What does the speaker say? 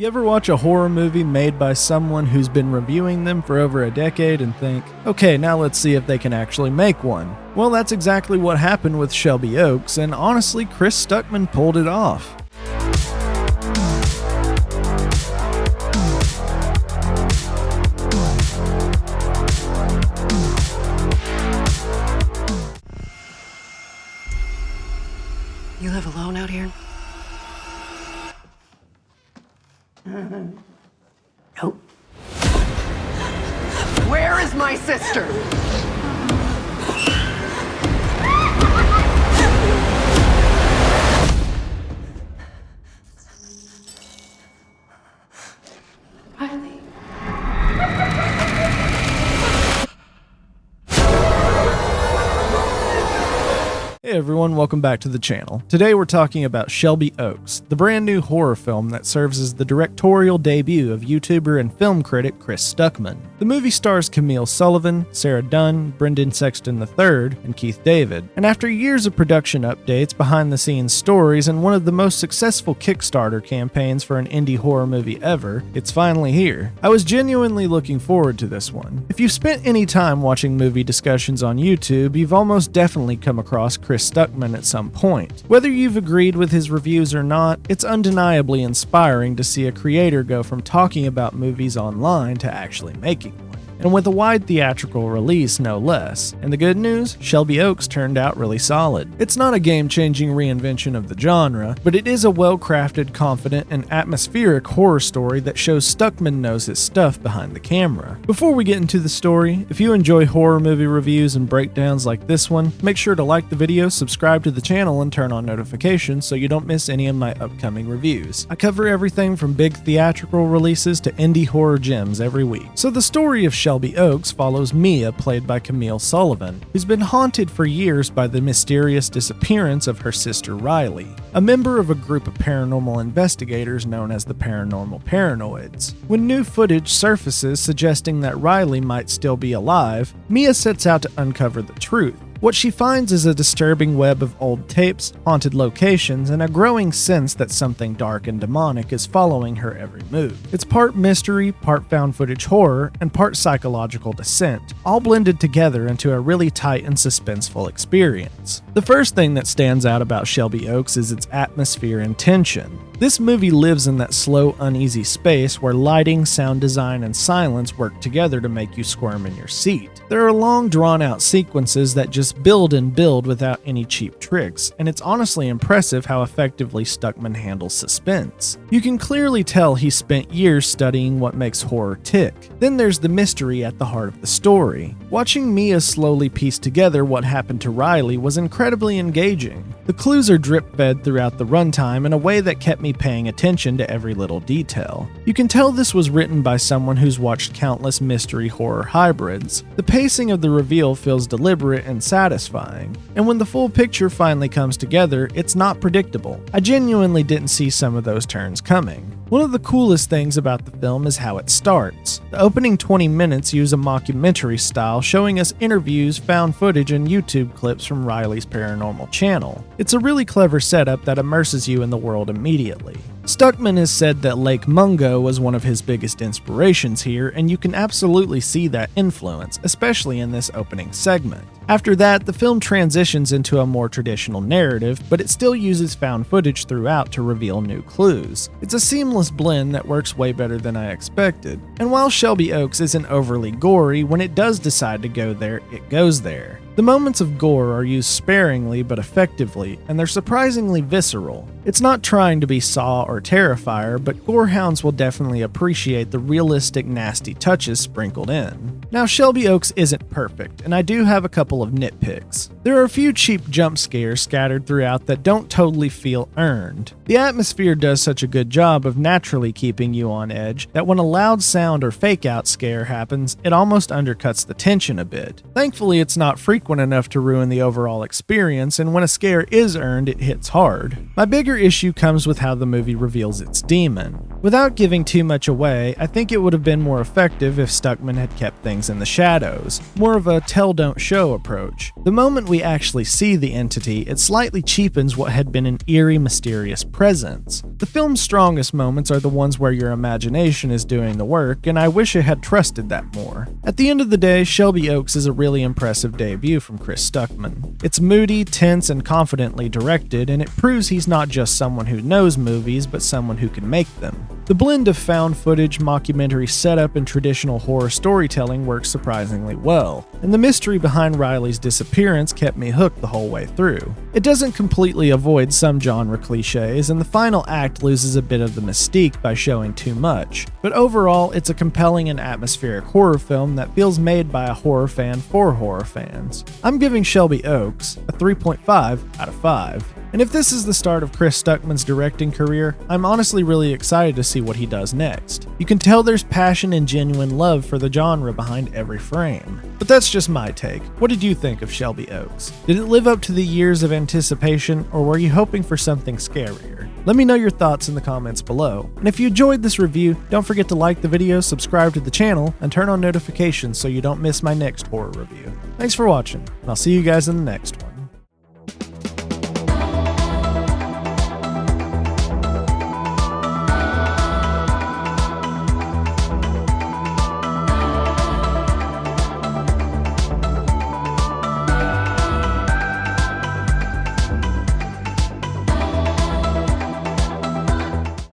You ever watch a horror movie made by someone who's been reviewing them for over a decade and think, okay, now let's see if they can actually make one? Well, that's exactly what happened with Shelby Oaks, and honestly, Chris Stuckmann pulled it off. You live alone out here? Nope. Where is my sister? Riley. Hey everyone, welcome back to the channel. Today we're talking about Shelby Oaks, the brand new horror film that serves as the directorial debut of YouTuber and film critic Chris Stuckmann. The movie stars Camille Sullivan, Sarah Dunn, Sexton III, and Keith David. And after years of production updates, behind-the-scenes stories, and one of the most successful Kickstarter campaigns for an indie horror movie ever, it's finally here. I was genuinely looking forward to this one. If you've spent any time watching movie discussions on YouTube, you've almost definitely come across Chris Stuckmann at some point. Whether you've agreed with his reviews or not, it's undeniably inspiring to see a creator go from talking about movies online to actually making one. And with a wide theatrical release, no less. And the good news, Shelby Oaks turned out really solid. It's not a game-changing reinvention of the genre, but it is a well-crafted, confident, and atmospheric horror story that shows Stuckmann knows his stuff behind the camera. Before we get into the story, if you enjoy horror movie reviews and breakdowns like this one, make sure to like the video, subscribe to the channel, and turn on notifications so you don't miss any of my upcoming reviews. I cover everything from big theatrical releases to indie horror gems every week. So the story of Shelby Oaks follows Mia, played by Camille Sullivan, who's been haunted for years by the mysterious disappearance of her sister Riley, a member of a group of paranormal investigators known as the Paranormal Paranoids. When new footage surfaces suggesting that Riley might still be alive, Mia sets out to uncover the truth. What she finds is a disturbing web of old tapes, haunted locations, and a growing sense that something dark and demonic is following her every move. It's part mystery, part found footage horror, and part psychological descent, all blended together into a really tight and suspenseful experience. The first thing that stands out about Shelby Oaks is its atmosphere and tension. This movie lives in that slow, uneasy space where lighting, sound design, and silence work together to make you squirm in your seat. There are long, drawn-out sequences that just build and build without any cheap tricks, and it's honestly impressive how effectively Stuckmann handles suspense. You can clearly tell he spent years studying what makes horror tick. Then there's the mystery at the heart of the story. Watching Mia slowly piece together what happened to Riley was incredibly engaging. The clues are drip-fed throughout the runtime in a way that kept me paying attention to every little detail. You can tell this was written by someone who's watched countless mystery horror hybrids. The pacing of the reveal feels deliberate and satisfying, and when the full picture finally comes together, it's not predictable. I genuinely didn't see some of those turns coming. One of the coolest things about the film is how it starts. The opening 20 minutes use a mockumentary style, showing us interviews, found footage, and YouTube clips from Riley's paranormal channel. It's a really clever setup that immerses you in the world immediately. Stuckmann has said that Lake Mungo was one of his biggest inspirations here, and you can absolutely see that influence, especially in this opening segment. After that, the film transitions into a more traditional narrative, but it still uses found footage throughout to reveal new clues. It's a seamless blend that works way better than I expected. And while Shelby Oaks isn't overly gory, when it does decide to go there, it goes there. The moments of gore are used sparingly but effectively, and they're surprisingly visceral. It's not trying to be Saw or Terrifier, but gorehounds will definitely appreciate the realistic, nasty touches sprinkled in. Now, Shelby Oaks isn't perfect, and I do have a couple of nitpicks. There are a few cheap jump scares scattered throughout that don't totally feel earned. The atmosphere does such a good job of naturally keeping you on edge that when a loud sound or fake-out scare happens, it almost undercuts the tension a bit. Thankfully, it's not frequent frequent enough to ruin the overall experience, and when a scare is earned, it hits hard. My bigger issue comes with how the movie reveals its demon. Without giving too much away, I think it would have been more effective if Stuckmann had kept things in the shadows, more of a tell-don't-show approach. The moment we actually see the entity, it slightly cheapens what had been an eerie, mysterious presence. The film's strongest moments are the ones where your imagination is doing the work, and I wish it had trusted that more. At the end of the day, Shelby Oaks is a really impressive debut from Chris Stuckmann. It's moody, tense, and confidently directed, and it proves he's not just someone who knows movies, but someone who can make them. The blend of found footage, mockumentary setup, and traditional horror storytelling works surprisingly well, and the mystery behind Riley's disappearance kept me hooked the whole way through. It doesn't completely avoid some genre cliches, and the final act loses a bit of the mystique by showing too much, but overall it's a compelling and atmospheric horror film that feels made by a horror fan for horror fans. I'm giving Shelby Oaks a 3.5 out of 5. And if this is the start of Chris Stuckmann's directing career, I'm honestly really excited to see what he does next. You can tell there's passion and genuine love for the genre behind every frame. But that's just my take. What did you think of Shelby Oaks? Did it live up to the years of anticipation, or were you hoping for something scarier? Let me know your thoughts in the comments below. And if you enjoyed this review, don't forget to like the video, subscribe to the channel, and turn on notifications so you don't miss my next horror review. Thanks for watching, and I'll see you guys in the next one.